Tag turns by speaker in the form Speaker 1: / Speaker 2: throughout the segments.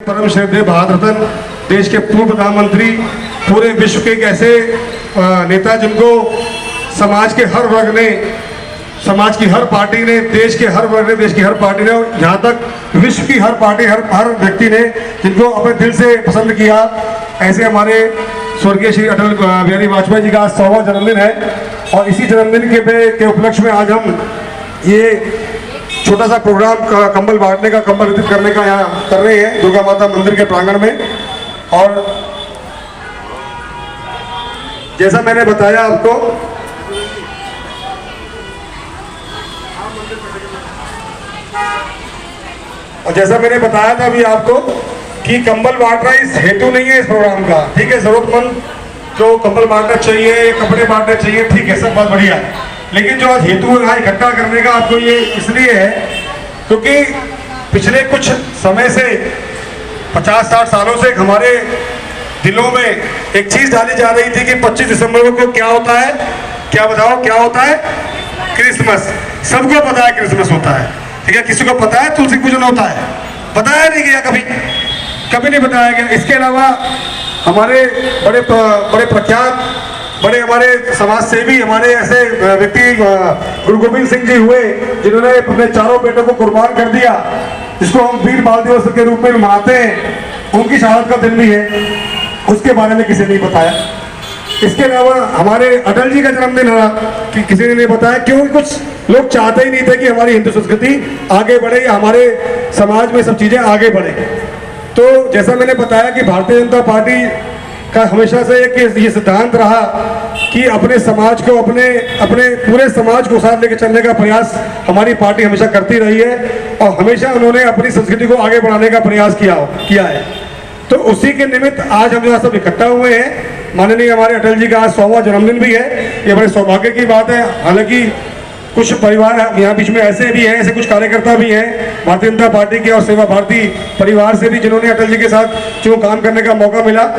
Speaker 1: परम श्रद्धेय भारत रत्न देश के पूर्व प्रधानमंत्री, पूरे विश्व के एक ऐसे नेता जिनको समाज के हर वर्ग ने, समाज की हर पार्टी ने, देश के हर वर्ग ने, देश की हर पार्टी ने, यहाँ तक विश्व की हर पार्टी, हर व्यक्ति ने जिनको अपने दिल से पसंद किया। ऐसे हमारे स्वर्गीय श्री अटल बिहारी वाजपेयी जी का आज 100वां जन्मदिन है और इसी जन्मदिन के उपलक्ष्य में आज हम ये छोटा सा प्रोग्राम कंबल बांटने का, कंबल वितरित करने का यहाँ कर रहे हैं दुर्गा माता मंदिर के प्रांगण में। और जैसा मैंने बताया आपको, था अभी आपको कि कंबल बांटना इस हेतु नहीं है इस प्रोग्राम का, ठीक है। जरूरतमंद जो कंबल बांटना चाहिए, कपड़े बांटने चाहिए, ठीक है, सब बहुत बढ़िया है। लेकिन जो आज हेतु यहाँ इकट्ठा करने का आपको ये इसलिए है क्योंकि पिछले कुछ समय से 50-60 सालों से हमारे दिलों में एक चीज डाली जा रही थी कि 25 दिसंबर को क्या होता है, क्या बताओ क्या होता है? क्रिसमस। सबको पता है क्रिसमस होता है, ठीक है। किसी को पता है तुलसी पूजन होता है? बताया नहीं गया, कभी नहीं बताया गया। इसके अलावा हमारे बड़े प्रख्यात, बड़े हमारे समाज सेवी, हमारे ऐसे व्यक्ति गुरु गोविंद सिंह जी हुए जिन्होंने अपने चारों बेटों को कुर्बान कर दिया, जिसको हम वीर बाल दिवस के रूप में मनाते हैं। उनकी शहादत का दिन भी है, उसके बारे में किसी ने नहीं बताया। इसके अलावा हमारे अटल जी का जन्मदिन है कि किसी ने नहीं बताया, क्योंकि कुछ लोग चाहते ही नहीं थे कि हमारी हिंदू संस्कृति आगे बढ़े या हमारे समाज में सब चीजें आगे बढ़े। तो जैसा मैंने बताया कि भारतीय जनता पार्टी का हमेशा से एक ये सिद्धांत रहा कि अपने समाज को, अपने पूरे समाज को साथ लेकर चलने का प्रयास हमारी पार्टी हमेशा करती रही है और हमेशा उन्होंने अपनी संस्कृति को आगे बढ़ाने का प्रयास किया है। तो उसी के निमित्त आज हम यहाँ सब इकट्ठा हुए हैं। माननीय हमारे अटल जी का आज 100वां जन्मदिन भी है, ये बड़े सौभाग्य की बात है। हालांकि कुछ परिवार यहाँ बीच में ऐसे भी हैं, ऐसे कुछ कार्यकर्ता भी हैं भारतीय जनता पार्टी के और सेवा भारती परिवार से भी, जिन्होंने अटल जी के साथ जो काम करने का मौका मिला।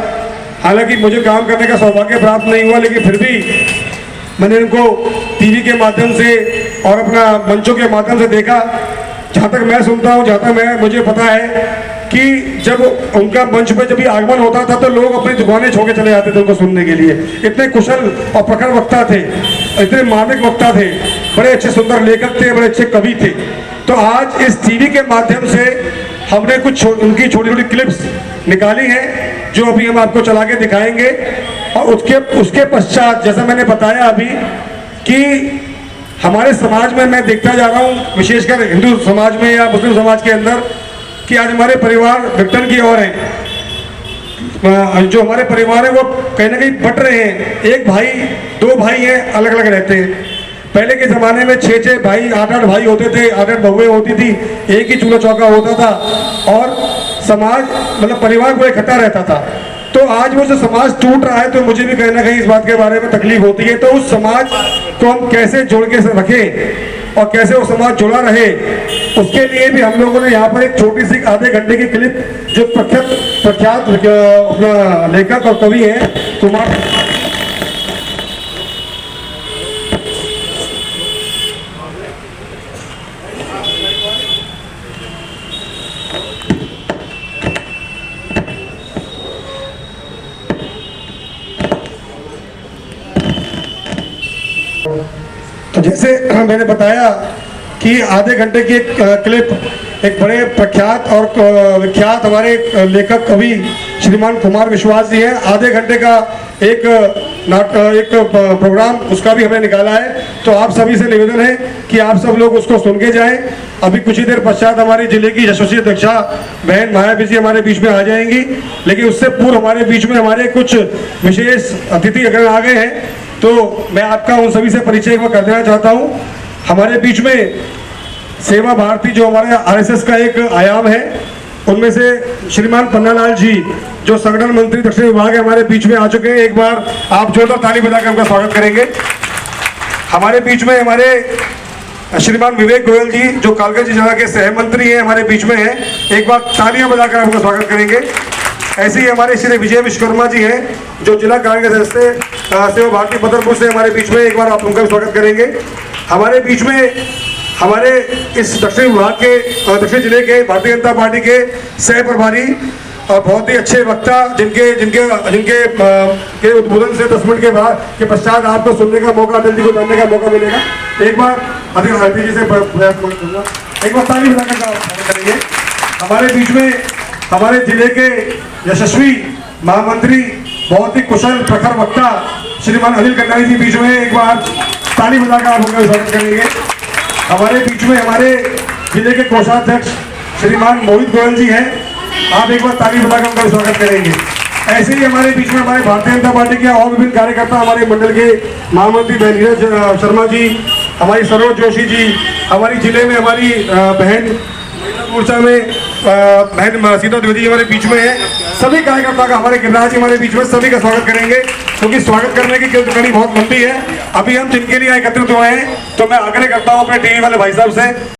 Speaker 1: हालांकि मुझे काम करने का सौभाग्य प्राप्त नहीं हुआ, लेकिन फिर भी मैंने उनको टीवी के माध्यम से और अपना मंचों के माध्यम से देखा। जहाँ तक मैं सुनता हूँ, जहाँ तक मुझे पता है कि जब उनका मंच पे जब आगमन होता था तो लोग अपनी दुकानें छोड़ के चले जाते थे उनको सुनने के लिए। इतने कुशल और प्रखर वक्ता थे, इतने मार्मिक वक्ता थे, बड़े अच्छे सुंदर लेखक थे, बड़े अच्छे कवि थे। तो आज इस टीवी के माध्यम से हमने कुछ उनकी छोटी छोटी क्लिप्स निकाली हैं जो अभी हम आपको चला के दिखाएंगे। और उसके पश्चात जैसा मैंने बताया अभी कि हमारे समाज में मैं देखता जा रहा हूँ, विशेषकर हिंदू समाज में या मुस्लिम समाज के अंदर, कि आज हमारे परिवार विघटन की ओर है। जो हमारे परिवार है वो कहीं ना कहीं बट रहे हैं। एक भाई, 2 भाई हैं, अलग अलग रहते हैं। पहले के ज़माने में 6-6 भाई, 8-8 भाई होते थे, 8-8 बहुएं होती थी, एक ही चूल्हा चौका होता था और समाज, मतलब परिवार को इकट्ठा रहता था। तो आज वो जो समाज टूट रहा है तो मुझे भी कहीं ना कहीं इस बात के बारे में तकलीफ होती है। तो उस समाज को हम कैसे जोड़ के रखें और कैसे वो समाज जुड़ा रहे, उसके लिए भी हम लोगों ने यहाँ पर एक छोटी सी आधे घंटे की क्लिप, जो प्रख्यात अपना लेखक और कवि हैं कुमार, तो जैसे मैंने बताया कि आधे घंटे की एक क्लिप एक बड़े प्रख्यात और विख्यात हमारे लेखक कवि श्रीमान कुमार विश्वास जी हैं। आधे घंटे का एक प्रोग्राम उसका भी हमने निकाला है। तो आप सभी से निवेदन है कि आप सब लोग उसको सुन के जाएं। अभी कुछ ही देर पश्चात हमारे जिले की यशस्वी अध्यक्षा बहन मायावी जी हमारे बीच में आ जाएंगी, लेकिन उससे पूर्व हमारे बीच में हमारे कुछ विशेष अतिथि अगर आ गए हैं तो मैं आपका उन सभी से परिचय कर देना चाहता हूं। हमारे बीच में सेवा भारती जो हमारे आरएसएस का एक आयाम है, उनमें से श्रीमान पन्नालाल जी जो संगठन मंत्री दक्षिण विभाग है, हमारे बीच में आ चुके हैं। एक बार आप जोरदार ताली बजाकर उनका स्वागत करेंगे। हमारे बीच में हमारे श्रीमान विवेक गोयल जी जो कालका जिला के सह मंत्री हैं, हमारे बीच में हैं। एक बार तालियां बजाकर उनका स्वागत करेंगे। ऐसे ही हमारे श्री विजय विश्वकर्मा जी हैं जो जिला कांग्रेस से सेवा भारती बदरपुर से हमारे बीच में, एक बार आप उनका भी स्वागत करेंगे। हमारे बीच में हमारे इस दक्षिण विभाग के दक्षिण जिले के भारतीय जनता पार्टी के सह प्रभारी और बहुत ही अच्छे वक्ता जिनके जिनके जिनके के उद्बोधन से 10 मिनट के बाद के पश्चात आपको सुनने का मौका, अटल जी को जानने का मौका मिलेगा। एक बार अटल जी से प्रयास करूंगा, एक बार ताली बजाकर स्वागत करेंगे। हमारे बीच में हमारे जिले के यशस्वी महामंत्री, बहुत ही कुशल प्रखर वक्ता श्रीमान अनिल कटारी जी बीच में, एक बार ताली बजाकर आप उनका स्वागत करेंगे। हमारे बीच में हमारे जिले के कोषाध्यक्ष श्रीमान मोहित गोयल जी हैं, आप एक बार ताली बजाकर उनका स्वागत करेंगे। ऐसे ही हमारे बीच में हमारे भारतीय जनता पार्टी के और विभिन्न कार्यकर्ता, हमारे मंडल के महामंत्री नीरज शर्मा जी, हमारी सरोज जोशी जी, हमारी जिले में हमारी बहन मोर्चा में बहन सीता द्विवेदी हमारे बीच में है। सभी कार्यकर्ता का, हमारे गिरिराज जी हमारे बीच में, सभी का स्वागत करेंगे क्योंकि स्वागत करने की कड़ी बहुत लंबी है। अभी हम जिनके लिए एकत्रित हुए हैं, तो मैं आग्रह करता हूँ अपने टीवी वाले भाई साहब से